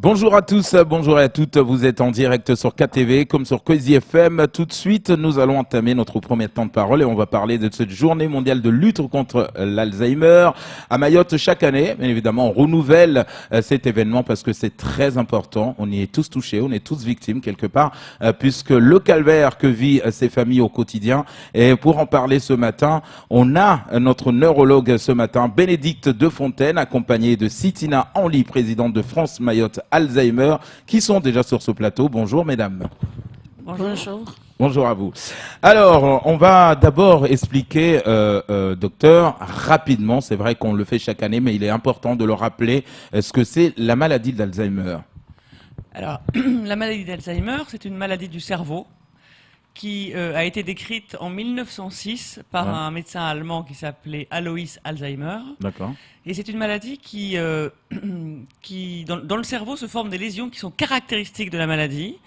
Bonjour à tous, bonjour à toutes. Vous êtes en direct sur KTV comme sur Cozy FM. Tout de suite, nous allons entamer notre premier temps de parole et on va parler de cette journée mondiale de lutte contre l'Alzheimer. À Mayotte, chaque année, bien évidemment, on renouvelle cet événement parce que c'est très important. On y est tous touchés, on est tous victimes quelque part, puisque le calvaire que vivent ces familles au quotidien. Et pour en parler ce matin, on a notre neurologue ce matin, Bénédicte Defontaine, accompagnée de Sitina Henly, présidente de France Mayotte Alzheimer, qui sont déjà sur ce plateau. Bonjour mesdames. Bonjour. Bonjour à vous. Alors, on va d'abord expliquer, docteur, rapidement, c'est vrai qu'on le fait chaque année, mais il est important de le rappeler, ce que c'est la maladie d'Alzheimer. Alors, la maladie d'Alzheimer, c'est une maladie du cerveau qui a été décrite en 1906 par un médecin allemand qui s'appelait Alois Alzheimer. D'accord. Et c'est une maladie qui dans le cerveau, se forment des lésions qui sont caractéristiques de la maladie.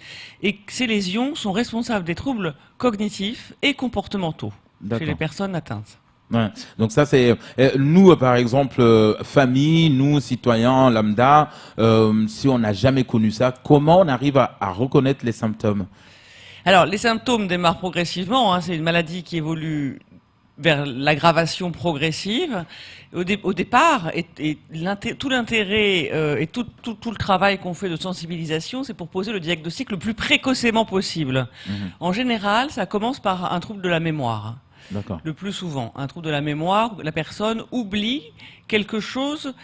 Et ces lésions sont responsables des troubles cognitifs et comportementaux chez les personnes atteintes. Ouais. Donc ça c'est nous par exemple famille, nous citoyens lambda, si on n'a jamais connu ça, comment on arrive à reconnaître les symptômes? Alors les symptômes démarrent progressivement, c'est une maladie qui évolue vers l'aggravation progressive. Au départ, tout l'intérêt et tout le travail qu'on fait de sensibilisation, c'est pour poser le diagnostic le plus précocement possible. En général, ça commence par un trouble de la mémoire. Le plus souvent, un trouble de la mémoire, la personne oublie quelque chose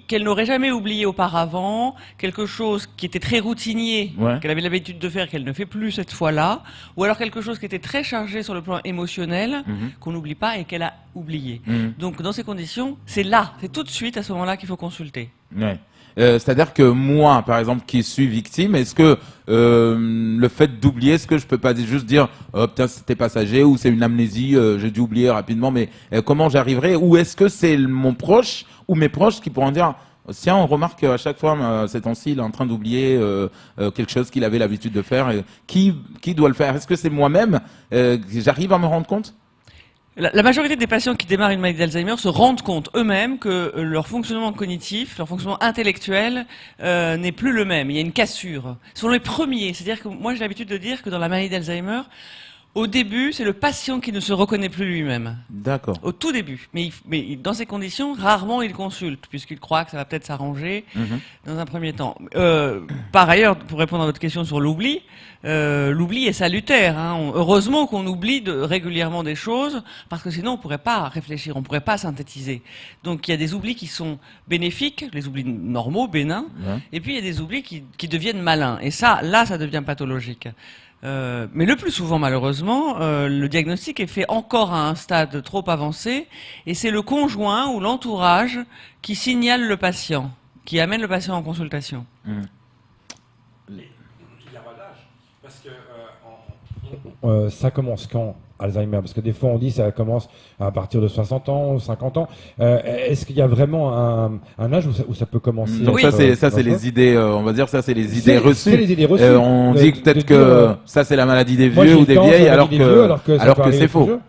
qu'elle n'aurait jamais oublié auparavant, quelque chose qui était très routinier, qu'elle avait l'habitude de faire, qu'elle ne fait plus cette fois-là, ou alors quelque chose qui était très chargé sur le plan émotionnel, qu'on n'oublie pas et qu'elle a oublié. Donc dans ces conditions, c'est tout de suite à ce moment-là qu'il faut consulter. C'est-à-dire que moi, par exemple, qui suis victime, est-ce que le fait d'oublier, est-ce que je peux pas juste dire oh, putain, c'était passager ou c'est une amnésie, j'ai dû oublier rapidement, mais comment j'arriverai? Ou est-ce que c'est mon proche ou mes proches qui pourront dire tiens, on remarque à chaque fois, ces temps-ci, il est en train d'oublier quelque chose qu'il avait l'habitude de faire. Qui doit le faire? Est-ce que c'est moi-même? J'arrive à me rendre compte? La majorité des patients qui démarrent une maladie d'Alzheimer se rendent compte eux-mêmes que leur fonctionnement cognitif, leur fonctionnement intellectuel n'est plus le même. Il y a une cassure. Ce sont les premiers. C'est-à-dire que moi j'ai l'habitude de dire que dans la maladie d'Alzheimer, au début, c'est le patient qui ne se reconnaît plus lui-même. D'accord. Au tout début. Mais dans ces conditions, rarement il consulte, puisqu'il croit que ça va peut-être s'arranger dans un premier temps. Par ailleurs, pour répondre à votre question sur l'oubli, l'oubli est salutaire. Heureusement qu'on oublie régulièrement des choses, parce que sinon on ne pourrait pas réfléchir, on ne pourrait pas synthétiser. Donc il y a des oublis qui sont bénéfiques, les oublis normaux, bénins, et puis il y a des oublis qui deviennent malins. Et ça devient pathologique. Mais le plus souvent, malheureusement, le diagnostic est fait encore à un stade trop avancé, et c'est le conjoint ou l'entourage qui signale le patient, qui amène le patient en consultation. Ça commence quand, Alzheimer? Parce que des fois on dit ça commence à partir de 60 ans ou 50 ans. Est-ce qu'il y a vraiment un âge où ça peut commencer? Donc ça c'est les idées, on va dire ça c'est les idées reçues. C'est les idées reçues. On dit peut-être que ça c'est la maladie des vieux ou des vieilles alors que c'est faux.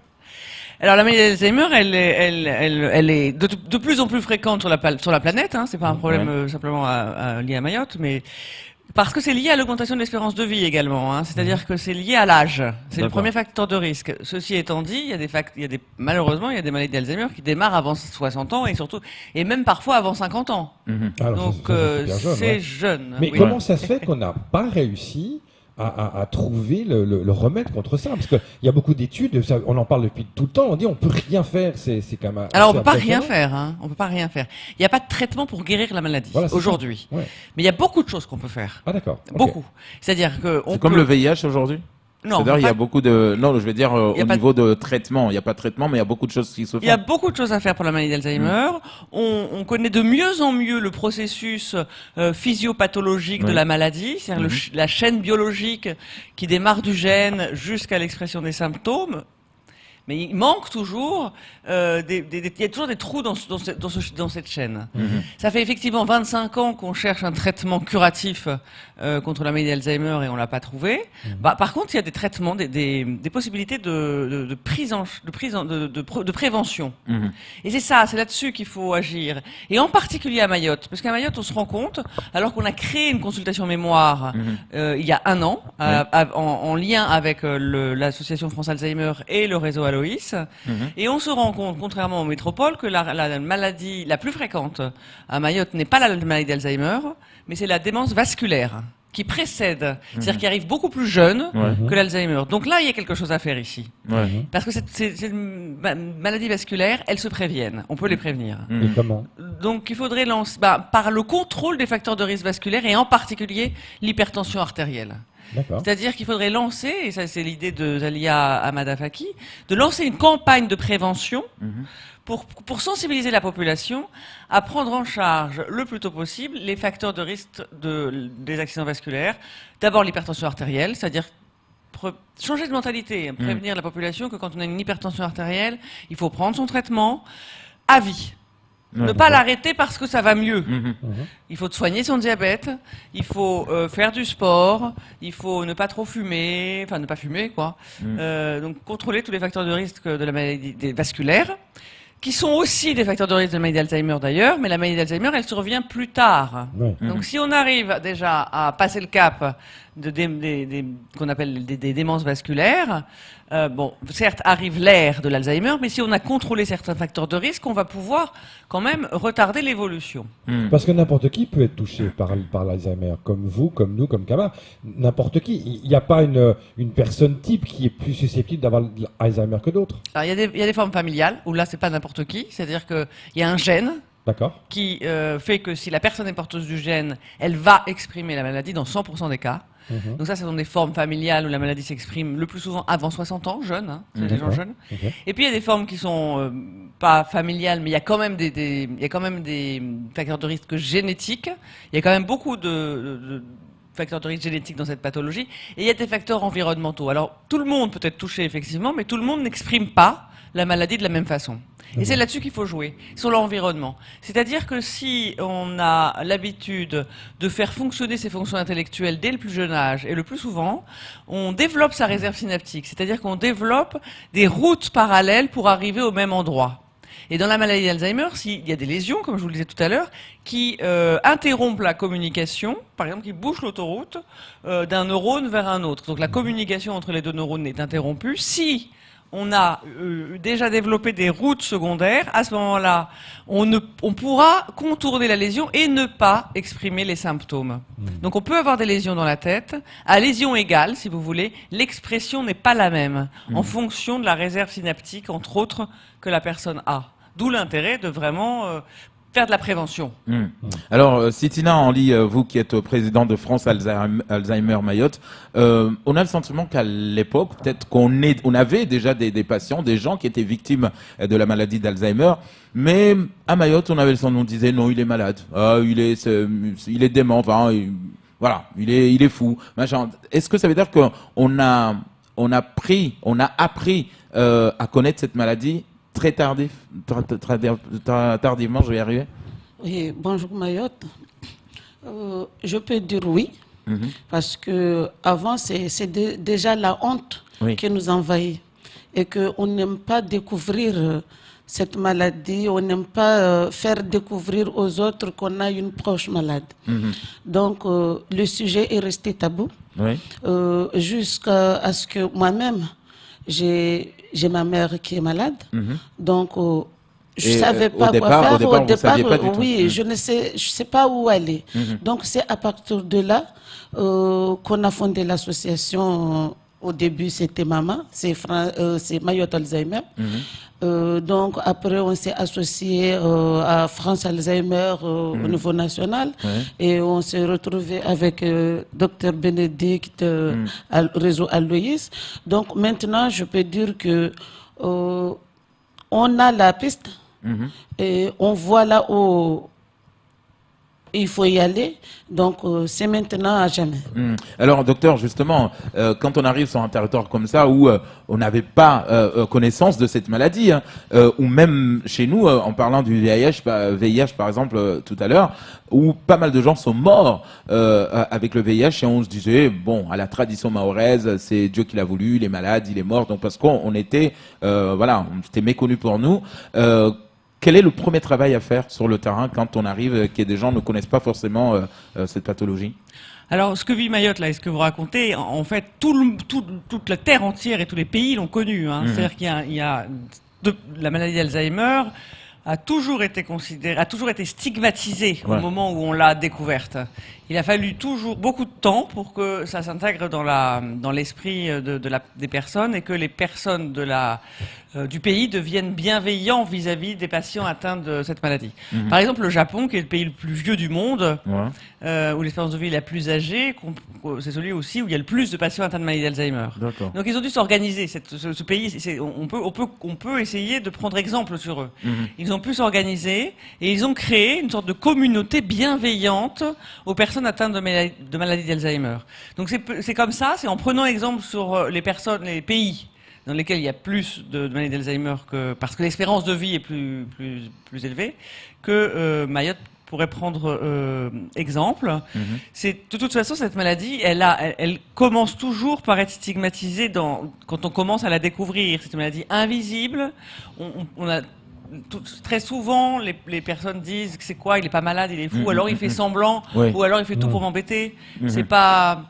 Alors la maladie d'Alzheimer, elle est de plus en plus fréquente sur la planète. C'est pas un problème simplement lié à Mayotte, mais parce que c'est lié à l'augmentation de l'espérance de vie également, c'est-à-dire que c'est lié à l'âge. C'est le premier facteur de risque. Ceci étant dit, malheureusement, il y a des maladies d'Alzheimer qui démarrent avant 60 ans et même parfois avant 50 ans. Donc c'est jeune. Mais comment ça se fait qu'on n'a pas réussi à trouver le remède contre ça? Parce qu'il y a beaucoup d'études, on en parle depuis tout le temps, on dit on peut rien faire, c'est quand même... Alors on peut pas rien faire, on peut pas rien faire. Il n'y a pas de traitement pour guérir la maladie aujourd'hui. Mais il y a beaucoup de choses qu'on peut faire. Ah d'accord. Beaucoup. C'est-à-dire que... C'est comme le VIH aujourd'hui? Non, c'est-à-dire, il y a beaucoup de... Non, je veux dire, au niveau de traitement. Il n'y a pas de traitement, mais il y a beaucoup de choses qui se font. Il y a beaucoup de choses à faire pour la maladie d'Alzheimer. On connaît de mieux en mieux le processus physiopathologique de la maladie, c'est-à-dire la chaîne biologique qui démarre du gène jusqu'à l'expression des symptômes. Mais il manque toujours, il y a toujours des trous dans cette chaîne. Ça fait effectivement 25 ans qu'on cherche un traitement curatif contre la maladie d'Alzheimer et on l'a pas trouvé. Par contre, il y a des traitements, des possibilités de prévention. Et c'est là-dessus qu'il faut agir. Et en particulier à Mayotte, parce qu'à Mayotte, on se rend compte, alors qu'on a créé une consultation mémoire il y a 1 an, en lien avec l'association France Alzheimer et le réseau Aloïs, et on se rend compte, contrairement aux métropoles, que la maladie la plus fréquente à Mayotte n'est pas la maladie d'Alzheimer, mais c'est la démence vasculaire qui précède, c'est-à-dire qui arrive beaucoup plus jeune que l'Alzheimer. Donc là, il y a quelque chose à faire ici. Parce que ces maladies vasculaires, elles se préviennent. On peut les prévenir. Et comment? Donc il faudrait lancer par le contrôle des facteurs de risque vasculaire et en particulier l'hypertension artérielle. C'est-à-dire qu'il faudrait lancer, et ça c'est l'idée de Zalia Amadafaki, de lancer une campagne de prévention pour sensibiliser la population à prendre en charge le plus tôt possible les facteurs de risque des accidents vasculaires. D'abord l'hypertension artérielle, c'est-à-dire changer de mentalité, prévenir la population que quand on a une hypertension artérielle, il faut prendre son traitement à vie. Ne pas l'arrêter parce que ça va mieux. Il faut soigner son diabète, il faut faire du sport, il faut ne pas trop fumer, enfin ne pas fumer quoi. Donc contrôler tous les facteurs de risque de la maladie vasculaire, qui sont aussi des facteurs de risque de la maladie d'Alzheimer d'ailleurs, mais la maladie d'Alzheimer elle survient plus tard. Donc si on arrive déjà à passer le cap qu'on appelle des démences vasculaires, certes arrive l'ère de l'Alzheimer, mais si on a contrôlé certains facteurs de risque, on va pouvoir quand même retarder l'évolution. Parce que n'importe qui peut être touché par l'Alzheimer, comme vous, comme nous, comme Kamar. N'importe qui. Il n'y a pas une personne type qui est plus susceptible d'avoir l'Alzheimer que d'autres. Alors il y a des formes familiales, où là c'est pas n'importe qui, c'est-à-dire qu'il y a un gène qui fait que si la personne est porteuse du gène, elle va exprimer la maladie dans 100% des cas. Donc ça, ce sont des formes familiales où la maladie s'exprime le plus souvent avant 60 ans, jeunes, c'est des gens jeunes. Et puis il y a des formes qui sont pas familiales, mais il y a quand même des facteurs de risque génétiques. Il y a quand même beaucoup de facteurs de risque génétiques dans cette pathologie. Et il y a des facteurs environnementaux. Alors tout le monde peut être touché effectivement, mais tout le monde n'exprime pas la maladie de la même façon. Et c'est là-dessus qu'il faut jouer, sur l'environnement. C'est-à-dire que si on a l'habitude de faire fonctionner ses fonctions intellectuelles dès le plus jeune âge, et le plus souvent, on développe sa réserve synaptique. C'est-à-dire qu'on développe des routes parallèles pour arriver au même endroit. Et dans la maladie d'Alzheimer, s'il y a des lésions, comme je vous le disais tout à l'heure, qui interrompent la communication, par exemple qui bouchent l'autoroute d'un neurone vers un autre. Donc la communication entre les deux neurones est interrompue. Si on a déjà développé des routes secondaires, à ce moment-là, on pourra contourner la lésion et ne pas exprimer les symptômes. Donc on peut avoir des lésions dans la tête, à lésion égale, si vous voulez, l'expression n'est pas la même, en fonction de la réserve synaptique, entre autres, que la personne a. D'où l'intérêt de vraiment faire de la prévention. Alors, Sitina Henly, vous qui êtes président de France Alzheimer Mayotte, on a le sentiment qu'à l'époque, peut-être on avait déjà des patients, des gens qui étaient victimes de la maladie d'Alzheimer, mais à Mayotte, on avait le sentiment, on disait non, il est malade, il est dément, enfin, voilà, il est fou, machin. Est-ce que ça veut dire qu'on a appris à connaître cette maladie très tardivement, je vais y arriver. Oui, bonjour Mayotte. Je peux dire oui, parce que avant c'est déjà la honte qui nous envahit et qu'on n'aime pas découvrir cette maladie, on n'aime pas faire découvrir aux autres qu'on a une proche malade. Donc le sujet est resté tabou jusqu'à ce que moi-même j'ai ma mère qui est malade, donc je ne savais pas quoi faire. Au départ, oui, je ne sais pas où aller. Donc c'est à partir de là qu'on a fondé l'association. Au début, c'était Mama, c'est Mayotte Alzheimer. Donc après, on s'est associé à France Alzheimer au niveau national et on s'est retrouvé avec Dr Bénédicte, réseau Aloïs. Donc maintenant, je peux dire que on a la piste et on voit là où il faut y aller. Donc, c'est maintenant à jamais. Alors, docteur, justement, quand on arrive sur un territoire comme ça où on n'avait pas connaissance de cette maladie, hein, ou même chez nous, en parlant du VIH par exemple, tout à l'heure, où pas mal de gens sont morts avec le VIH et on se disait, bon, à la tradition mahoraise, c'est Dieu qui l'a voulu, il est malade, il est mort, donc parce qu'on était, c'était méconnu pour nous. Quel est le premier travail à faire sur le terrain quand on arrive, que des gens ne connaissent pas forcément cette pathologie? Alors, ce que vit Mayotte, là, et ce que vous racontez, en fait, toute la terre entière et tous les pays l'ont connu. Hein. C'est-à-dire qu'il y a la maladie d'Alzheimer a toujours été stigmatisée au moment où on l'a découverte. Il a fallu toujours beaucoup de temps pour que ça s'intègre dans l'esprit des personnes et que les personnes du pays deviennent bienveillants vis-à-vis des patients atteints de cette maladie. Par exemple, le Japon, qui est le pays le plus vieux du monde, où l'espérance de vie est la plus âgée, c'est celui aussi où il y a le plus de patients atteints de maladie d'Alzheimer. Donc ils ont dû s'organiser. Ce pays, on peut essayer de prendre exemple sur eux. Ils ont pu s'organiser et ils ont créé une sorte de communauté bienveillante aux personnes atteintes de maladie d'Alzheimer. Donc c'est comme ça, c'est en prenant exemple sur les pays dans lesquels il y a plus de maladie d'Alzheimer parce que l'espérance de vie est plus élevée, que Mayotte pourrait prendre exemple. De toute façon, cette maladie, elle commence toujours par être stigmatisée quand on commence à la découvrir. C'est une maladie invisible. Très souvent, les personnes disent que c'est quoi, il est pas malade, il est fou, alors il fait semblant, ou alors il fait tout pour m'embêter. C'est pas...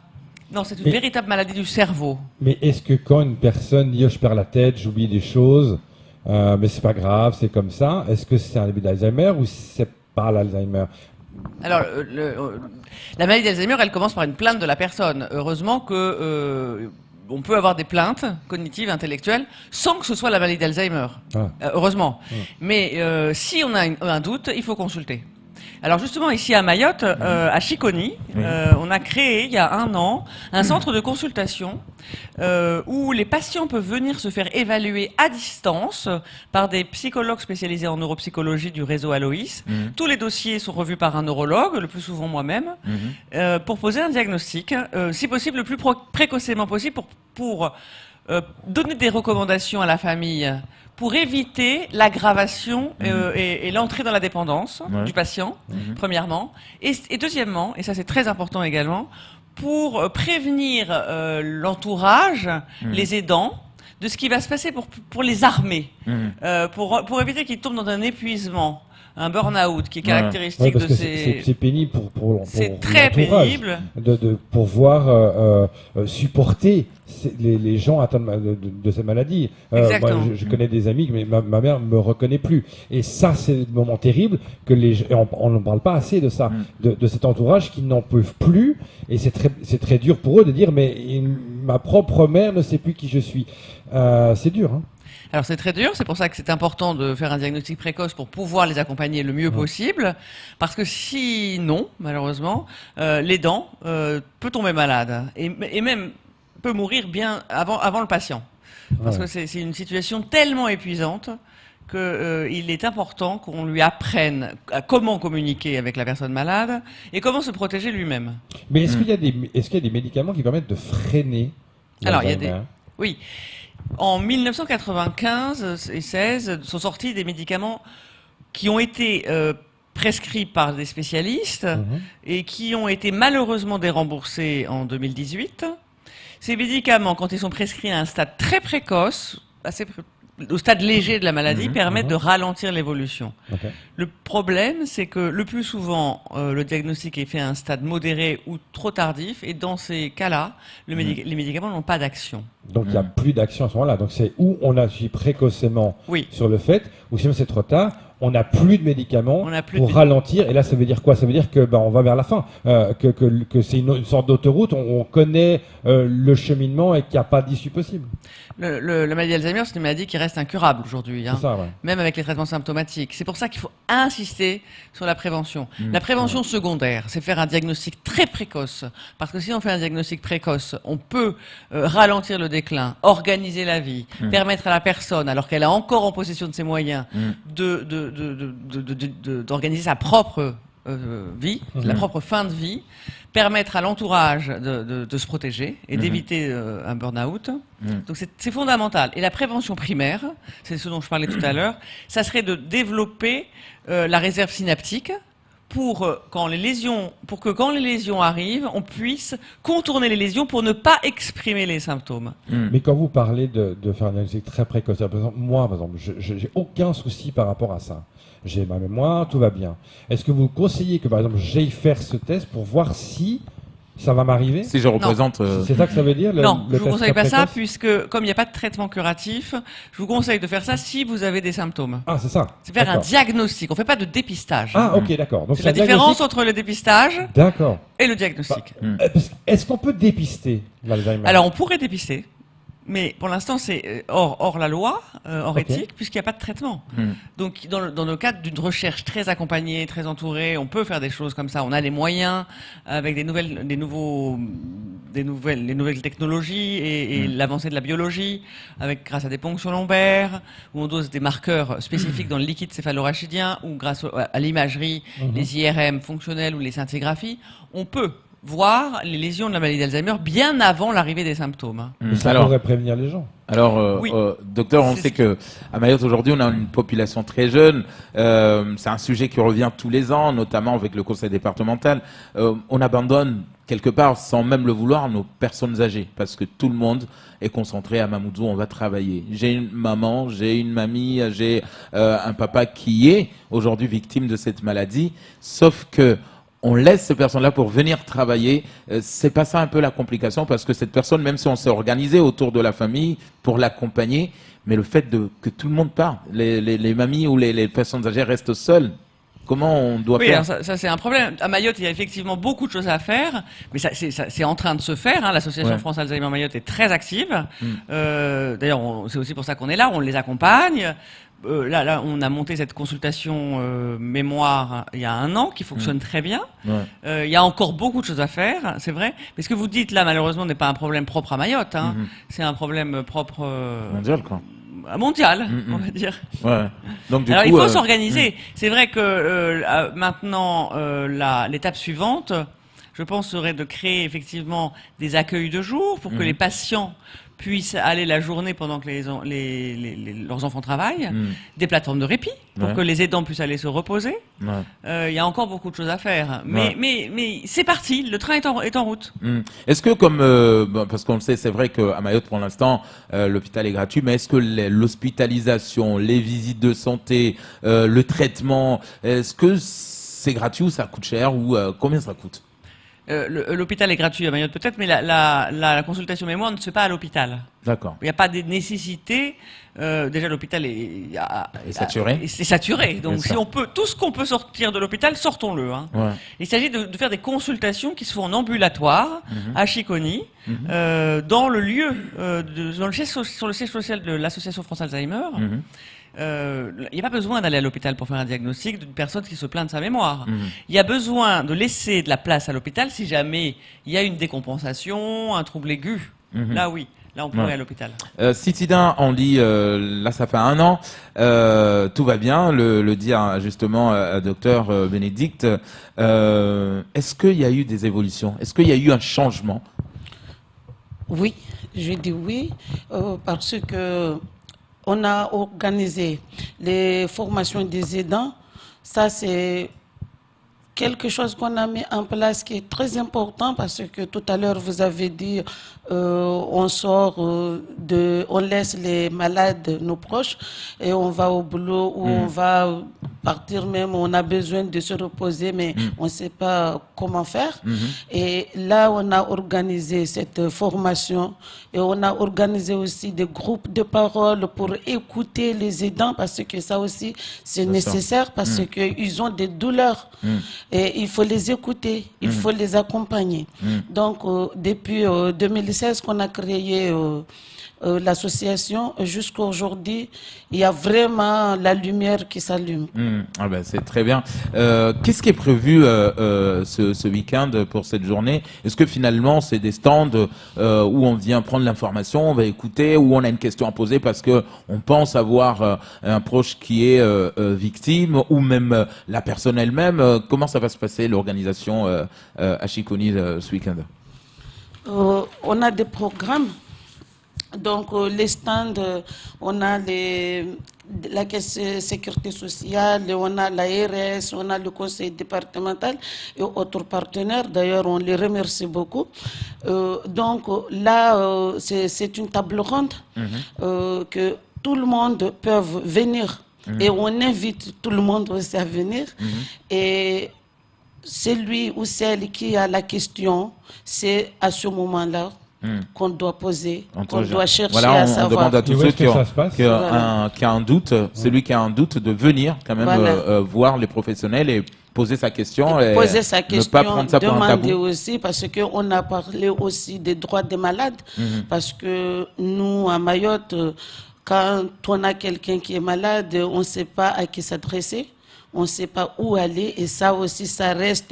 Non, c'est une véritable maladie du cerveau. Mais est-ce que quand une personne dit je perds la tête, j'oublie des choses, mais c'est pas grave, c'est comme ça, est-ce que c'est un début d'Alzheimer ou c'est pas l'Alzheimer? Alors, la maladie d'Alzheimer, elle commence par une plainte de la personne. Heureusement que on peut avoir des plaintes cognitives, intellectuelles, sans que ce soit la maladie d'Alzheimer. Heureusement. Mais si on a un doute, il faut consulter. Alors justement, ici à Mayotte, à Chiconi, on a créé, il y a 1 an, un centre de consultation où les patients peuvent venir se faire évaluer à distance par des psychologues spécialisés en neuropsychologie du réseau Aloïs. Tous les dossiers sont revus par un neurologue, le plus souvent moi-même, pour poser un diagnostic, si possible le plus précocement possible, pour donner des recommandations à la famille pour éviter l'aggravation et l'entrée dans la dépendance du patient, premièrement. Et deuxièmement, et ça c'est très important également, pour prévenir l'entourage, les aidants, de ce qui va se passer pour les armer, pour éviter qu'ils tombent dans un épuisement, un burn-out qui est caractéristique parce de que ces... C'est pénible pour c'est très pénible de pouvoir supporter les gens atteints de cette maladie. Moi, je connais des amis, mais ma mère me reconnaît plus. Et ça, c'est le moment terrible que on n'en parle pas assez de ça, de cet entourage qui n'en peuvent plus. Et c'est très dur pour eux de dire, mais ma propre mère ne sait plus qui je suis. C'est dur, hein. Alors c'est très dur, c'est pour ça que c'est important de faire un diagnostic précoce pour pouvoir les accompagner le mieux possible, parce que sinon, malheureusement, l'aidant peut tomber malade et même peut mourir bien avant le patient, parce que c'est une situation tellement épuisante qu'il est important qu'on lui apprenne à comment communiquer avec la personne malade et comment se protéger lui-même. Mais est-ce qu'il y a des médicaments qui permettent de freiner l'Alzheimer? Oui. En 1995 et 16 sont sortis des médicaments qui ont été prescrits par des spécialistes et qui ont été malheureusement déremboursés en 2018. Ces médicaments, quand ils sont prescrits à un stade très précoce, au stade léger de la maladie, permettent de ralentir l'évolution. Le problème, c'est que le plus souvent, le diagnostic est fait à un stade modéré ou trop tardif, et dans ces cas-là, les médicaments n'ont pas d'action. Donc il n'y a plus d'action à ce moment-là. Donc c'est où on agit précocement sur le fait, ou sinon c'est trop tard, on n'a plus de médicaments pour ralentir. Et là, ça veut dire quoi? Ça veut dire que on va vers la fin, que c'est une sorte d'autoroute, on connaît le cheminement et qu'il n'y a pas d'issue possible. La maladie d'Alzheimer, c'est une maladie qui reste incurable aujourd'hui, hein, même avec les traitements symptomatiques. C'est pour ça qu'il faut insister sur la prévention. La prévention secondaire, c'est faire un diagnostic très précoce, parce que si on fait un diagnostic précoce, on peut ralentir le déclin, organiser la vie, permettre à la personne, alors qu'elle est encore en possession de ses moyens, d'organiser sa propre vie, la propre fin de vie, permettre à l'entourage de se protéger et d'éviter un burn-out. Donc c'est fondamental. Et la prévention primaire, c'est ce dont je parlais tout à l'heure, ça serait de développer la réserve synaptique pour que quand les lésions arrivent, on puisse contourner les lésions pour ne pas exprimer les symptômes. Mais quand vous parlez de faire un diagnostic très précoce, par exemple, moi, j'ai aucun souci par rapport à ça. J'ai ma mémoire, tout va bien. Est-ce que vous conseillez que, par exemple, j'aille faire ce test pour voir si ça va m'arriver? Si je représente... C'est ça que ça veut dire? Non, je ne vous conseille pas ça, puisque comme il n'y a pas de traitement curatif, je vous conseille de faire ça si vous avez des symptômes. Ah, c'est ça. C'est faire un diagnostic. On ne fait pas de dépistage. Ah, ok, d'accord. C'est la différence entre le dépistage et le diagnostic. Est-ce qu'on peut dépister l'Alzheimer? Alors, on pourrait dépister. Mais pour l'instant, c'est hors la loi, hors éthique, puisqu'il n'y a pas de traitement. Donc, dans le cadre d'une recherche très accompagnée, très entourée, on peut faire des choses comme ça. On a les moyens, avec les nouvelles technologies et l'avancée de la biologie, grâce à des ponctions lombaires, où on dose des marqueurs spécifiques dans le liquide céphalorachidien, ou grâce à l'imagerie, les IRM fonctionnels ou les scintigraphies, on peut voir les lésions de la maladie d'Alzheimer bien avant l'arrivée des symptômes. Ça pourrait prévenir les gens. Alors, oui. docteur, on sait que à Mayotte aujourd'hui, on a une population très jeune. C'est un sujet qui revient tous les ans, notamment avec le conseil départemental. On abandonne quelque part, sans même le vouloir, nos personnes âgées, parce que tout le monde est concentré à Mamoudzou, on va travailler. J'ai une maman, j'ai une mamie, j'ai un papa qui est aujourd'hui victime de cette maladie, sauf que on laisse ces personnes-là pour venir travailler. C'est pas ça un peu la complication, parce que cette personne, même si on s'est organisé autour de la famille pour l'accompagner, mais le fait que tout le monde part, les mamies ou les personnes âgées restent seules, comment on doit faire? Oui, ça c'est un problème. À Mayotte, il y a effectivement beaucoup de choses à faire, mais c'est en train de se faire. Hein. L'association France Alzheimer Mayotte est très active. D'ailleurs, c'est aussi pour ça qu'on est là, on les accompagne. Là, on a monté cette consultation mémoire il y a 1 an qui fonctionne très bien. Il y a encore beaucoup de choses à faire, c'est vrai. Mais ce que vous dites là, malheureusement, n'est pas un problème propre à Mayotte. Hein. C'est un problème propre mondial, quoi. Mondial, on va dire. Ouais. Donc, Alors, il faut s'organiser. C'est vrai que maintenant, l'étape suivante, je pense, serait de créer effectivement des accueils de jour pour que les patients puissent aller la journée pendant que leurs enfants travaillent, des plateformes de répit pour que les aidants puissent aller se reposer. Il y a encore beaucoup de choses à faire, mais c'est parti, le train est en route. Est-ce que parce qu'on le sait, c'est vrai qu'à Mayotte pour l'instant l'hôpital est gratuit, mais est-ce que l'hospitalisation, les visites de santé, le traitement, est-ce que c'est gratuit ou ça coûte cher ou combien ça coûte? L'hôpital est gratuit à Mayotte peut-être, mais la consultation mémoire ne se fait pas à l'hôpital. D'accord. Il n'y a pas de nécessité. Déjà, l'hôpital est saturé. C'est saturé. Donc, si on peut, tout ce qu'on peut sortir de l'hôpital, sortons-le. Hein. Il s'agit de faire des consultations qui se font en ambulatoire, à Chiconi, dans le lieu, sur le siège social de l'association France Alzheimer. Il n'y a pas besoin d'aller à l'hôpital pour faire un diagnostic d'une personne qui se plaint de sa mémoire. Il y a besoin de laisser de la place à l'hôpital si jamais il y a une décompensation, un trouble aigu. Là, oui. Là, on pourrait aller à l'hôpital. Citidin, on dit, là, ça fait 1 an, tout va bien, le dit justement docteur Bénédicte. Est-ce qu'il y a eu des évolutions? Est-ce qu'il y a eu un changement? Oui, je dis oui, parce que on a organisé les formations des aidants. Ça, c'est quelque chose qu'on a mis en place qui est très important, parce que tout à l'heure, vous avez dit on sort on laisse les malades, nos proches, et on va au boulot ou on va partir même, on a besoin de se reposer, mais on ne sait pas comment faire. Et là, on a organisé cette formation et on a organisé aussi des groupes de parole pour écouter les aidants, parce que ça aussi, c'est nécessaire, parce qu'ils ont des douleurs et il faut les écouter, il faut les accompagner. Donc, depuis 2016 qu'on a créé l'association, jusqu'à aujourd'hui, il y a vraiment la lumière qui s'allume. Ah ben, c'est très bien. Qu'est-ce qui est prévu ce week-end pour cette journée? Est-ce que finalement c'est des stands où on vient prendre l'information, on va écouter, où on a une question à poser parce que on pense avoir un proche qui est victime, ou même la personne elle-même? Comment ça va se passer, l'organisation à Chiconi ce week-end? On a des programmes. Donc, les stands, on a la caisse de sécurité sociale, on a l'ARS, on a le conseil départemental et autres partenaires. D'ailleurs, on les remercie beaucoup. Donc, là, c'est une table ronde que tout le monde peut venir. Et on invite tout le monde aussi à venir. Et celui ou celle qui a la question, c'est à ce moment-là qu'on doit poser, qu'on doit chercher à savoir. On demande à tous ceux qui ont un doute, celui qui a un doute, de venir quand même voir les professionnels et poser sa question. Et poser sa question, ne pas prendre ça pour un tabou. Demander aussi, parce qu'on a parlé aussi des droits des malades, parce que nous, à Mayotte, quand on a quelqu'un qui est malade, on ne sait pas à qui s'adresser. On ne sait pas où aller, et ça aussi, ça reste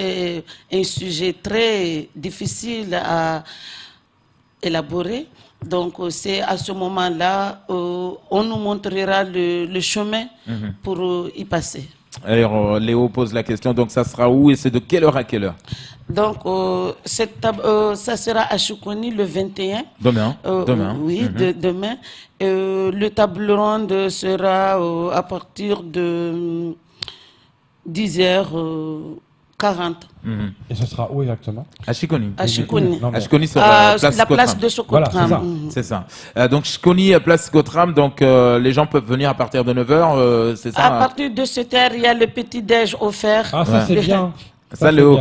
un sujet très difficile à élaborer. Donc, c'est à ce moment-là, on nous montrera le chemin pour y passer. Alors, Léo pose la question, donc ça sera où et c'est de quelle heure à quelle heure? Donc, ça sera à Chiconi le 21. Demain. Oui, demain. Le table ronde sera à partir de 10h40. Et ce sera où exactement? À Chiconi. À Chiconi. À Chiconi, sur la place de Socotram. Voilà, c'est ça. Donc Chiconi, place Socotram, donc les gens peuvent venir à partir de 9h, c'est ça? À partir de 7h, il y a le petit-déj offert. Ah, ça c'est bien. Ça, Léo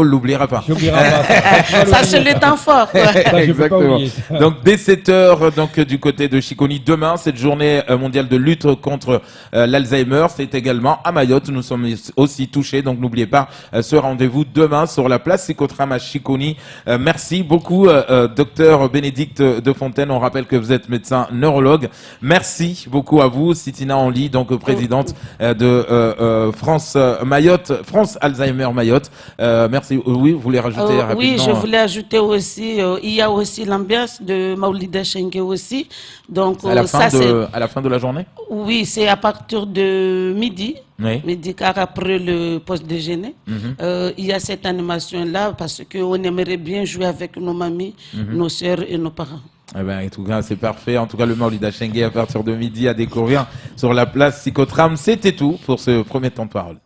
l'oubliera pas. Ça, c'est le temps fort. Exactement. Donc, dès 7h, donc, du côté de Chiconi, demain, cette journée mondiale de lutte contre l'Alzheimer, c'est également à Mayotte. Nous sommes aussi touchés. Donc, n'oubliez pas ce rendez-vous demain sur la place Sicotram à Chiconi. Merci beaucoup, docteur Bénédicte de Fontaine. On rappelle que vous êtes médecin neurologue. Merci beaucoup à vous, Sitina Anly, donc présidente de France Alzheimer Mayotte. Merci. Oui, vous voulez rajouter rapidement? Oui, je voulais ajouter aussi, il y a aussi l'ambiance de Maoulida Chengue aussi. Donc, à la fin de la journée? Oui, c'est à partir de midi. Oui. Midi, car après le poste déjeuner, il y a cette animation-là parce qu'on aimerait bien jouer avec nos mamies, nos sœurs et nos parents. Eh ben, en tout cas, c'est parfait. En tout cas, le Maoulida Chengue à partir de midi à découvrir sur la place Sicotram. C'était tout pour ce premier temps de parole.